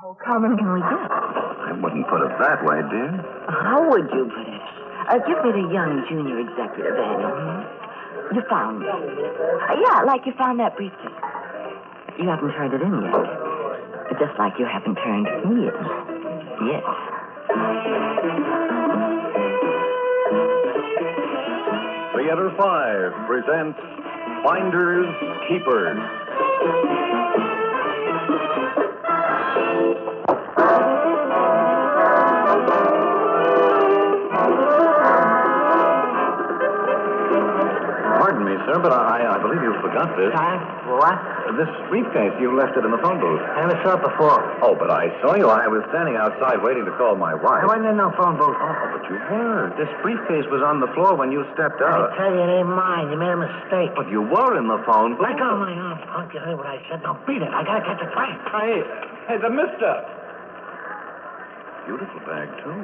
How common can we get? I wouldn't put it that way, dear. How would you put it? Give me the young junior executive, Annie. You found it. Yeah, like you found that briefcase. You haven't turned it in yet. Just like you haven't turned me in. Yes. Theater 5 presents Finders Keepers. Pardon me, sir, but I believe you forgot this. Time? What? This briefcase, you left it in the phone booth. I never saw it before. Oh, but I saw you. I was standing outside waiting to call my wife. I wasn't in no phone booth. Oh, but you were. This briefcase was on the floor when you stepped I out. tell you, it ain't mine. You made a mistake. But you were in the phone booth. Let go of my arm, punk. You heard what I said. Now beat it. I gotta catch a train. Hey, the mister. Beautiful bag, too.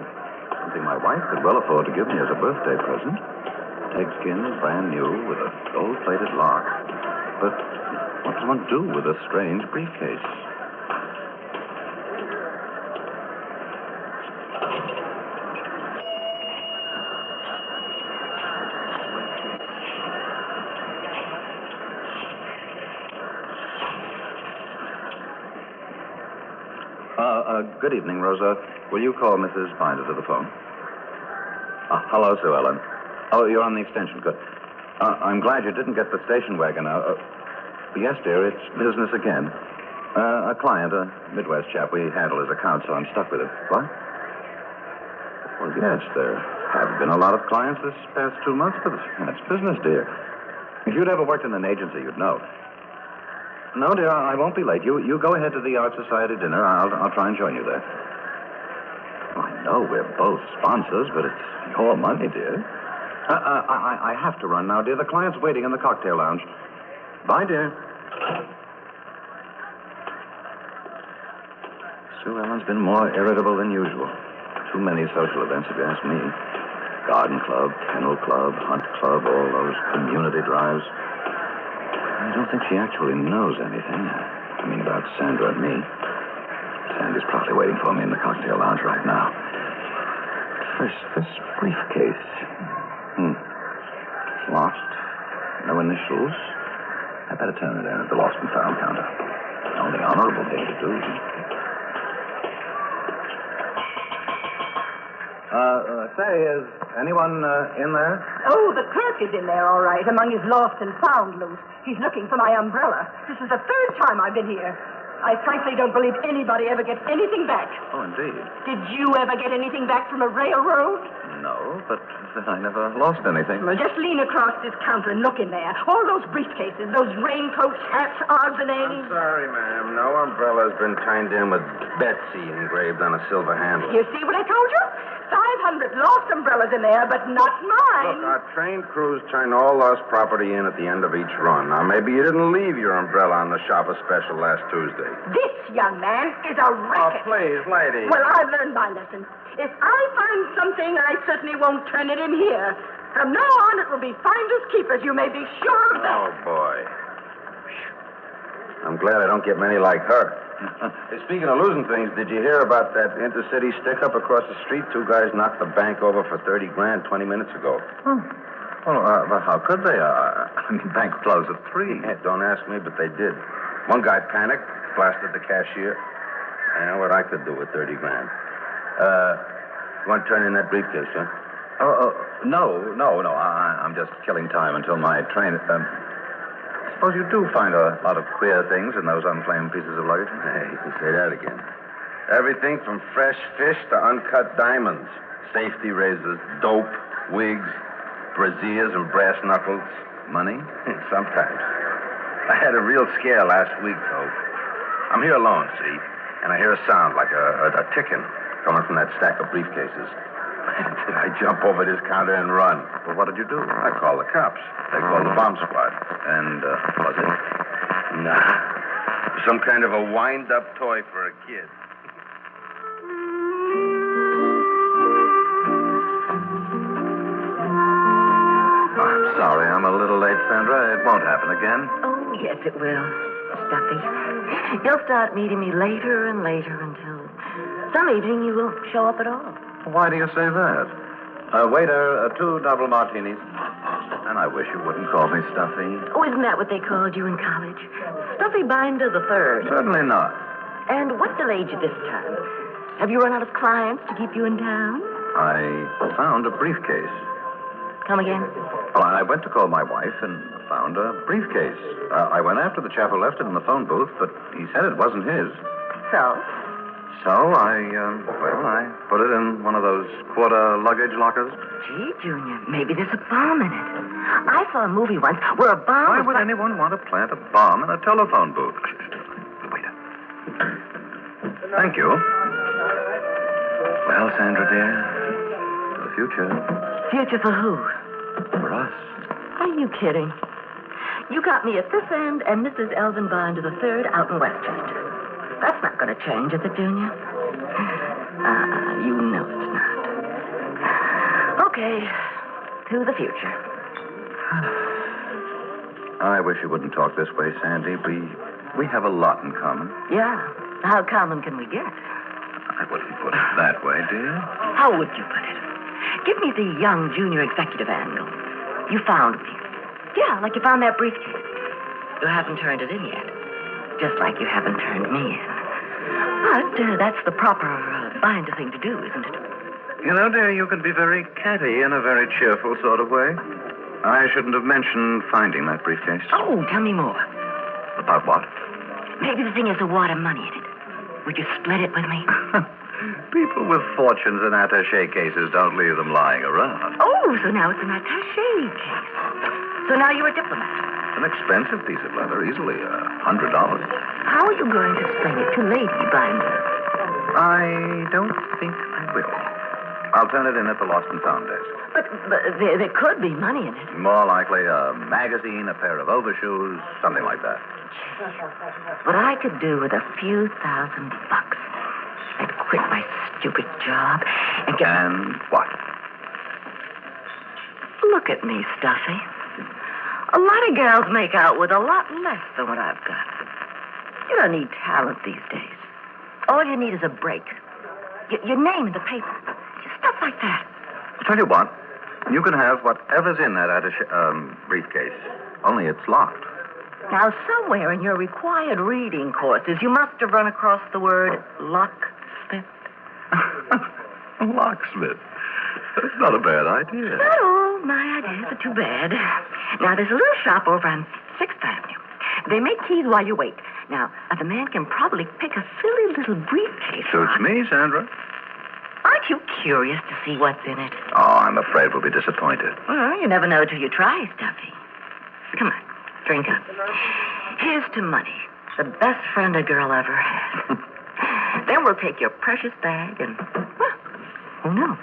Something my wife could well afford to give me as a birthday present. Pigskin, brand new, with a gold-plated lock. But what does one do with a strange briefcase? Good evening, Rosa. Will you call Mrs. Binder to the phone? Hello, Sue Ellen. Oh, you're on the extension. Good. I'm glad you didn't get the station wagon out. Yes, dear, it's business again. A client, a Midwest chap, we handle his account, so I'm stuck with it. What? Well, yes, there have been a lot of clients this past 2 months, but that's business, dear. If you'd ever worked in an agency, you'd know. No, dear, I won't be late. You go ahead to the Art Society dinner. I'll try and join you there. I know we're both sponsors, but it's your money, dear. I have to run now, dear. The client's waiting in the cocktail lounge. Bye, dear. Sue Ellen's been more irritable than usual. Too many social events, if you ask me. Garden club, kennel club, hunt club, all those community drives. I don't think she actually knows anything. I mean, about Sandra and me. Sandy's probably waiting for me in the cocktail lounge right now. First, this briefcase. It's lost. No initials. I better turn it in at the lost and found counter. Only honorable thing to do. Say, is anyone in there? Oh, the clerk is in there, all right, among his lost and found loot. He's looking for my umbrella. This is the third time I've been here. I frankly don't believe anybody ever gets anything back. Oh, indeed. Did you ever get anything back from a railroad? No, but I never lost anything. Well, just lean across this counter and look in there. All those briefcases, those raincoats, hats, odds and ends. I'm sorry, ma'am. No umbrella's been turned in with Betsy engraved on a silver handle. You see what I told you? 500 lost umbrellas in there, but not mine. Look, our train crews turn all lost property in at the end of each run. Now, maybe you didn't leave your umbrella on the shopper special last Tuesday. This, young man, is a racket. Oh, please, lady. Well, I've learned my lesson. If I find something, I certainly won't turn it in here. From now on, it will be finders keepers. You may be sure of that. Oh, boy. I'm glad I don't get many like her. Hey, speaking of losing things, did you hear about that intercity stick-up across the street? 2 guys knocked the bank over for $30,000 20 minutes ago. Well, how could they? Bank closed at 3. Yeah, don't ask me, but they did. One guy panicked, blasted the cashier. I know what I could do with $30,000. You want to turn in that briefcase, huh? No. I'm just killing time until my train. Suppose you do find a lot of queer things in those unclaimed pieces of luggage. Hey, you can say that again. Everything from fresh fish to uncut diamonds. Safety razors, dope, wigs, brassieres and brass knuckles. Money? Sometimes. I had a real scare last week, though. I'm here alone, see? And I hear a sound like a ticking coming from that stack of briefcases. Did I jump over this counter and run? Well, what did you do? I called the cops. They called the bomb squad. And, was it? Nah. Some kind of a wind-up toy for a kid. I'm sorry I'm a little late, Sandra. It won't happen again. Oh, yes, it will. Stuffy. You'll start meeting me later and later until some evening you won't show up at all. Why do you say that? Waiter, 2 double martinis. And I wish you wouldn't call me Stuffy. Oh, isn't that what they called you in college? Stuffy Binder the Third. Certainly not. And what delayed you this time? Have you run out of clients to keep you in town? I found a briefcase. Come again? Well, I went to call my wife and found a briefcase. I went after the chap who left it in the phone booth, but he said it wasn't his. So? So I put it in one of those quarter luggage lockers. Gee, Junior, maybe there's a bomb in it. I saw a movie once where a bomb Why was... would anyone want to plant a bomb in a telephone booth? Waiter. Thank you. Well, Sandra, dear, for the future. Future for who? For us. Are you kidding? You got me at this end and Mrs. Elvin Binder the Third out in Westchester. That's not going to change, is it, Junior? You know it's not. Okay, to the future. I wish you wouldn't talk this way, Sandy. We have a lot in common. Yeah. How common can we get? I wouldn't put it that way, dear. How would you put it? Give me the young junior executive angle. You found me. Yeah, like you found that briefcase. You haven't turned it in yet. Just like you haven't turned me in. But that's the proper Binder thing to do, isn't it? You know, dear, you can be very catty in a very cheerful sort of way. I shouldn't have mentioned finding that briefcase. Oh, tell me more. About what? Maybe the thing has a wad of money in it. Would you split it with me? People with fortunes and attaché cases don't leave them lying around. Oh, so now it's an attaché case. So now you're a diplomat. An expensive piece of leather, easily $100. How are you going to explain it to Lady Binder? I don't think I will. I'll turn it in at the lost and found desk. But there could be money in it. More likely a magazine, a pair of overshoes, something like that. What I could do with a few $1,000. I'd quit my stupid job and get... And what? Look at me, Stuffy. A lot of gals make out with a lot less than what I've got. You don't need talent these days. All you need is a break. Your name in the paper. Just stuff like that. I'll tell you what. You can have whatever's in that briefcase. Only it's locked. Now, somewhere in your required reading courses, you must have run across the word locksmith. Locksmith. That's not a bad idea. Not all my ideas are too bad. Now, there's a little shop over on 6th Avenue. They make keys while you wait. Now, the man can probably pick a silly little briefcase. Suits me, Sandra. Aren't you curious to see what's in it? Oh, I'm afraid we'll be disappointed. Well, you never know till you try, Stuffy. Come on, drink up. Here's to money, the best friend a girl ever had. Then we'll take your precious bag and, well, who knows?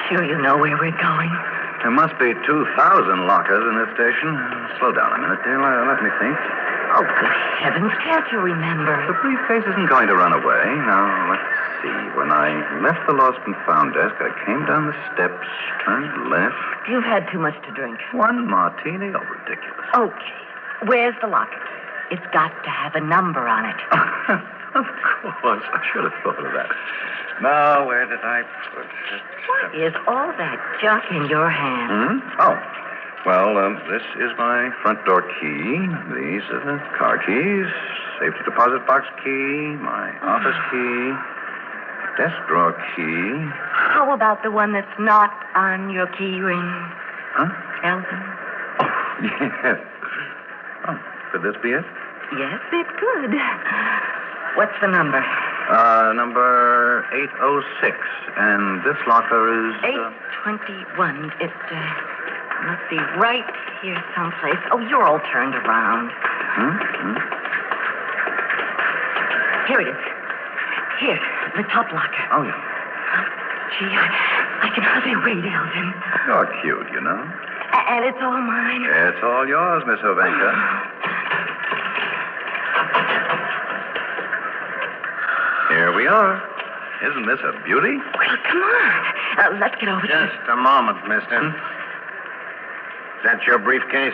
Sure you know where we're going? There must be 2,000 lockers in this station. Slow down a minute, dear. Let me think. Oh, good heavens, can't you remember? The briefcase isn't going to run away. Now, let's see. When I left the lost and found desk, I came down the steps, turned left. You've had too much to drink. One martini? Oh, ridiculous. Okay. Where's the locket? It's got to have a number on it. Of course. I should have thought of that. Now, where did I put it? What is all that junk in your hand? Oh. Well, this is my front door key. These are the car keys. Safety deposit box key. My office key. Desk drawer key. How about the one that's not on your key ring? Huh? Elvin? Oh, yes. Oh, could this be it? Yes, it could. What's the number? Number 806. And this locker is... 821. It must be right here someplace. Oh, you're all turned around. Here it is. Here, the top locker. Oh, yeah. Gee, I can hardly wait, Elvin. You're cute, you know. And it's all mine. It's all yours, Miss Hovenka. Here we are. Isn't this a beauty? Well, come on. Let's get over to Just a moment, mister. Is that your briefcase?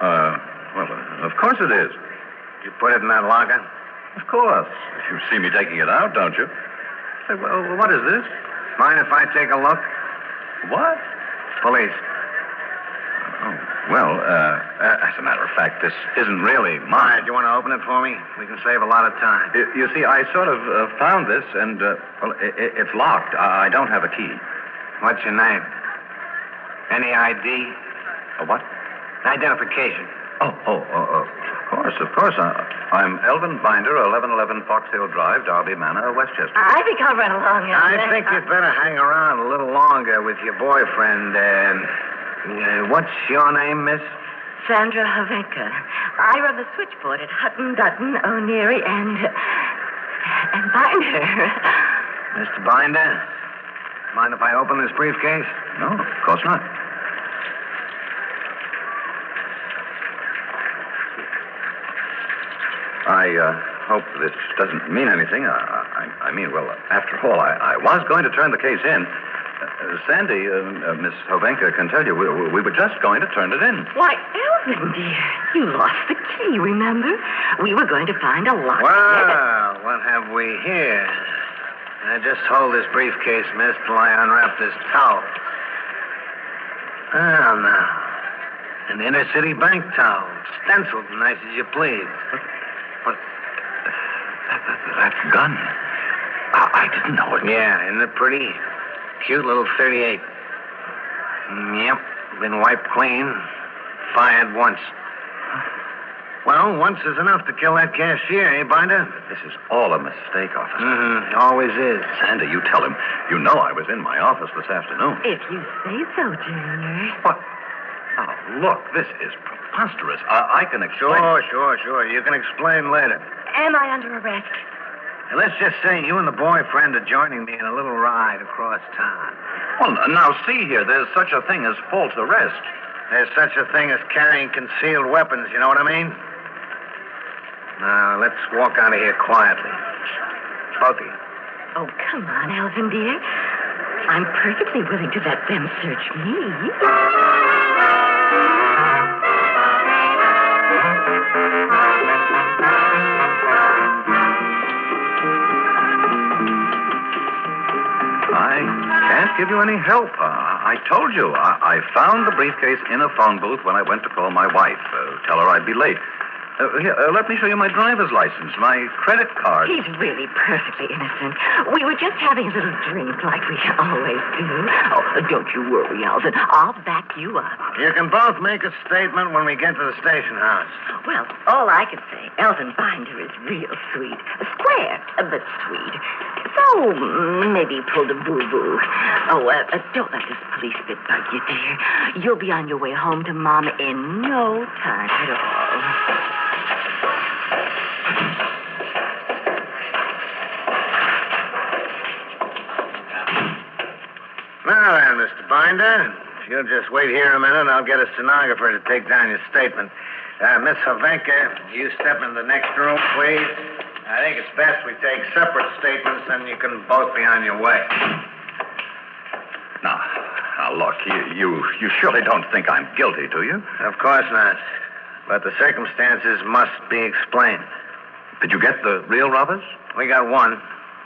Well, of course it is. You put it in that locker? Of course. You see me taking it out, don't you? Say, well, what is this? Mind if I take a look? What? Police. Oh, well, as a matter of fact, this isn't really All mine. right, you want to open it for me? We can save a lot of time. You see, I sort of found this, and, well, it's locked. I don't have a key. What's your name? Any ID? A what? Identification. Of course. I'm Elvin Binder, 1111 Fox Hill Drive, Derby Manor, Westchester. I think I'll run along, Elvin. I think you'd better hang around a little longer with your boyfriend. What's your name, miss? Sandra Hovenka. I run the switchboard at Hutton, Dutton, O'Neary, and Binder. Mr. Binder? Mind if I open this briefcase? No, of course not. I hope this doesn't mean anything. I mean, well, after all, I was going to turn the case in. Sandy, Miss Hovenka can tell you, we were just going to turn it in. Why, Elvin, dear, you lost the key, remember? We were going to find a lock. Well, what have we here? Just hold this briefcase, miss, till I unwrap this towel. Well, now. An inner city bank towel. Stenciled nice as you please. But that gun. I didn't know it. Yeah, isn't it pretty? Cute little 38. Yep, been wiped clean. Fired once. Well, once is enough to kill that cashier, eh, Binder? This is all a mistake, officer. Mm-hmm, always is. Sandy, you tell him. You know I was in my office this afternoon. If you say so, Junior. What? Oh, look, this is preposterous. I can explain. Sure. You can explain later. Am I under arrest? Now, let's just say you and the boyfriend are joining me in a little ride across town. Well, now, see here. There's such a thing as false arrest. There's such a thing as carrying concealed weapons, you know what I mean? Now, let's walk out of here quietly. Both of you. Oh, come on, Elvin, dear. I'm perfectly willing to let them search me. I can't give you any help. I told you. I found the briefcase in a phone booth when I went to call my wife. Tell her I'd be late. Here, let me show you my driver's license, my credit card. He's really perfectly innocent. We were just having a little drink like we always do. Oh, don't you worry, Elvin. I'll back you up. You can both make a statement when we get to the station house. Well, all I can say, Elvin Binder is real sweet. Square, but sweet. So, maybe he pulled a boo-boo. Oh, don't let this police bit bug you, dear. You'll be on your way home to Mama in no time at all. Now then, Mr. Binder, if you'll just wait here a minute, I'll get a stenographer to take down your statement. Miss Hovenka, you step in the next room, please. I think it's best we take separate statements, then you can both be on your way. Now, look, you surely don't think I'm guilty, do you? Of course not. But the circumstances must be explained. Did you get the real robbers? We got one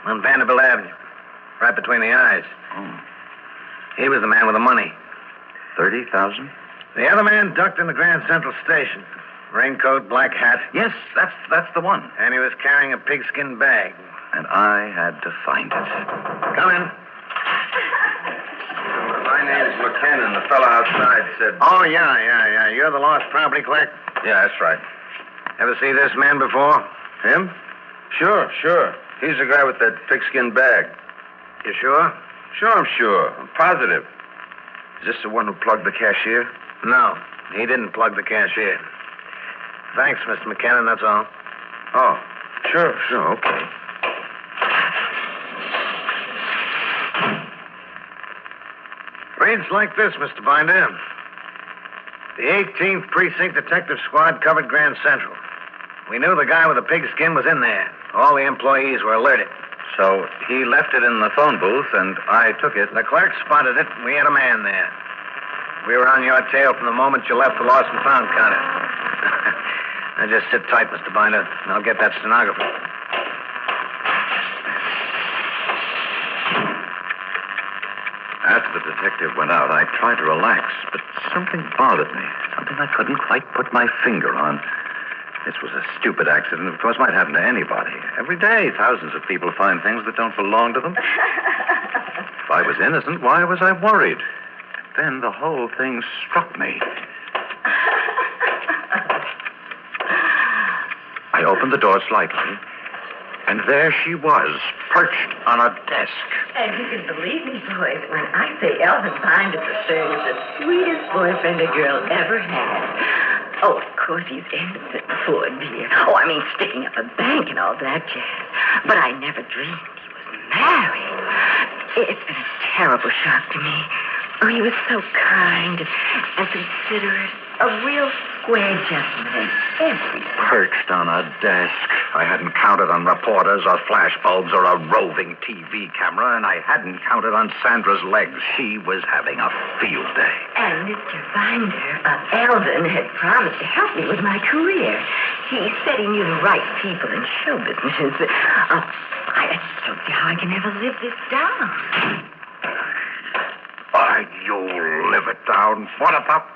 on Vanderbilt Avenue, right between the eyes. Oh. He was the man with the money. 30,000? The other man ducked in the Grand Central Station. Raincoat, black hat. Yes, that's the one. And he was carrying a pigskin bag. And I had to find it. Come in. My name's McKenna. The fellow outside said... Oh, yeah. You're the lost property clerk? Yeah, that's right. Ever see this man before? Him? Sure. He's the guy with that pigskin bag. You sure? Sure, I'm sure. I'm positive. Is this the one who plugged the cashier? No, he didn't plug the cashier. Thanks, Mr. McKenna, that's all. Oh, sure, okay. Reads like this, Mr. Binder. The 18th Precinct Detective Squad covered Grand Central. We knew the guy with the pigskin was in there. All the employees were alerted. So he left it in the phone booth, and I took it. The clerk spotted it, and we had a man there. We were on your tail from the moment you left the lost and found counter. Now just sit tight, Mr. Binder, and I'll get that stenographer. After the detective went out, I tried to relax, but something bothered me. Something I couldn't quite put my finger on. This was a stupid accident. Of course, might happen to anybody. Every day, thousands of people find things that don't belong to them. If I was innocent, why was I worried? Then the whole thing struck me. I opened the door slightly, and there she was, perched on a desk. And you can believe me, boys, when I say Elvin Binder III is the sweetest boyfriend a girl ever had. Oh, of course, he's innocent, poor dear. Oh, I mean, sticking up a bank and all that jazz. But I never dreamed he was married. It's been a terrible shock to me. Oh, he was so kind and considerate. A real square gentleman in every way. Perched on a desk. I hadn't counted on reporters or flashbulbs or a roving TV camera, and I hadn't counted on Sandra's legs. She was having a field day. And Mr. Binder, Elvin, had promised to help me with my career. He said he knew the right people in show business. I don't see how I can ever live this down. You'll live it down. What about...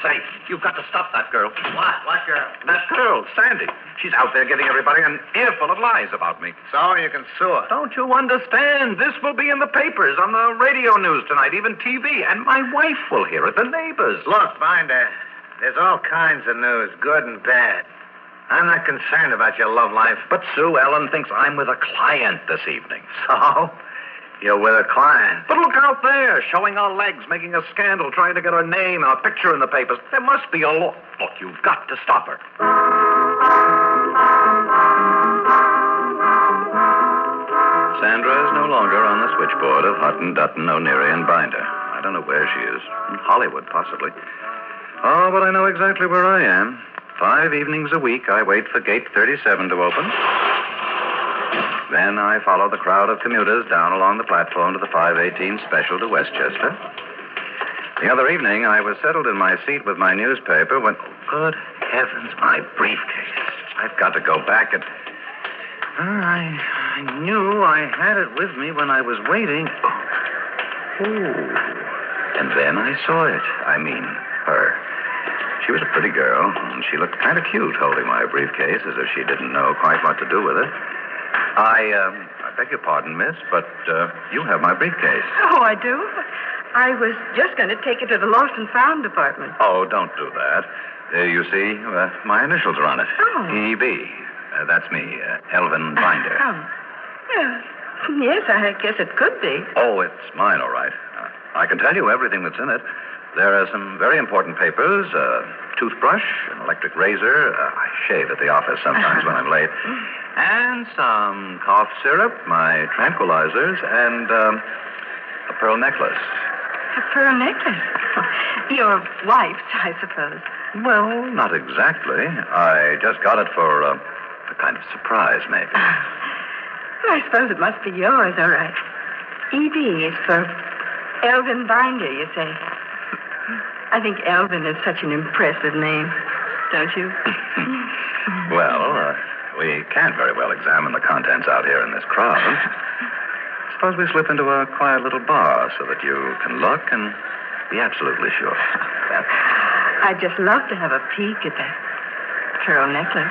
Say, you've got to stop that girl. What girl? That girl, Sandy. She's out there giving everybody an earful of lies about me. So you can sue her. Don't you understand? This will be in the papers, on the radio news tonight, even TV, and my wife will hear it, the neighbors. Look, Binder, there's all kinds of news, good and bad. I'm not concerned about your love life. But Sue Ellen thinks I'm with a client this evening. So? You're with a client. But look out there, showing our legs, making a scandal, trying to get her name and a picture in the papers. There must be a law. Look, you've got to stop her. Sandra is no longer on the switchboard of Hutton, Dutton, O'Neary, and Binder. I don't know where she is. In Hollywood, possibly. Oh, but I know exactly where I am. 5 evenings a week, I wait for gate 37 to open. Then I follow the crowd of commuters down along the platform to the 5:18 special to Westchester. The other evening, I was settled in my seat with my newspaper when, oh, good heavens, my briefcase. I've got to go back and... I knew I had it with me when I was waiting. Oh. And then I saw it. I mean, her. She was a pretty girl, and she looked kind of cute holding my briefcase as if she didn't know quite what to do with it. I beg your pardon, miss, but you have my briefcase. Oh, I do? I was just going to take it to the lost and found department. Oh, don't do that. You see, my initials are on it. Oh. E.B. That's me, Elvin Binder. Yes, I guess it could be. Oh, it's mine, all right. I can tell you everything that's in it. There are some very important papers, a toothbrush, an electric razor. I shave at the office sometimes when I'm late. And some cough syrup, my tranquilizers, and a pearl necklace. A pearl necklace? Your wife's, I suppose. Well, not exactly. I just got it for a kind of surprise, maybe. I suppose it must be yours, all right. E.B. is for Elvin Binder, you say. I think Elvin is such an impressive name, don't you? Well, we can't very well examine the contents out here in this crowd. Suppose we slip into a quiet little bar so that you can look and be absolutely sure. Well, I'd just love to have a peek at that pearl necklace.